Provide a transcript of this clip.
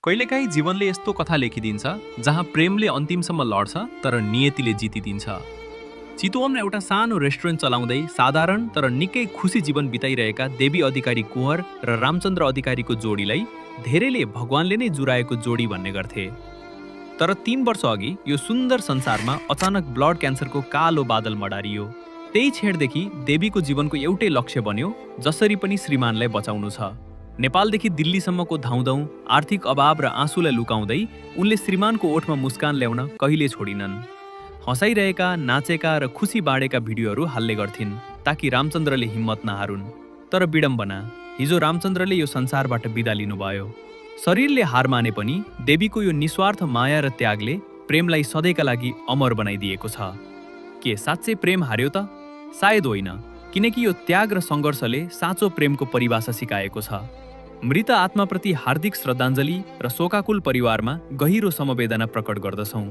कहिलेकाहीँ जीवनले यस्तो कथा लेखिदिन्छ जहाँ प्रेमले अन्तिमसम्म लड्छ तर नियतिले जितिदिन्छ। चितवनमा एउटा सानो रेस्टुरेन्ट चलाउँदै साधारण तर निकै खुसी जीवन बिताइरहेका देवी अधिकारी कुँवर र रामचन्द्र अधिकारीको जोडीलाई धेरैले भगवानले नै जुराएको जोडी भन्ने गर्थे। तर 3 वर्ष अघि यो सुन्दर संसारमा अचानक ब्लड क्यान्सरको कालो बादल मडारियो। त्यही क्षणदेखि देवीको जीवनको एउटै लक्ष्य बन्यो, जसरी पनि श्रीमानलाई बचाउनु छ। नेपालदेखि दिल्लीसम्मको धाउधौ, आर्थिक अभाव र आँसुलाई लुकाउँदै उनले श्रीमानको ओठमा मुस्कान ल्याउन कहिले छोडिनन्। हँसाइरहेका, नाचेका र खुसी बाँडेका भिडियोहरू हाल्ने गर्थिन् ताकि रामचन्द्रले हिम्मत नहारुन्। तर विडम्बना, हिजो रामचन्द्रले यो संसारबाट बिदा लिनुभयो। शरीरले हार माने पनि देवीको यो निस्वार्थ माया र त्यागले प्रेमलाई सधैँका लागि अमर बनाइदिएको छ। के साँच्चै प्रेम हार्यो त? सायद होइन, किनकि यो त्याग र सङ्घर्षले साँचो प्रेमको परिभाषा सिकाएको छ। मृत आत्माप्रति हार्दिक श्रद्धाञ्जली र शोकाकुल परिवारमा गहिरो समवेदना प्रकट गर्दछौँ।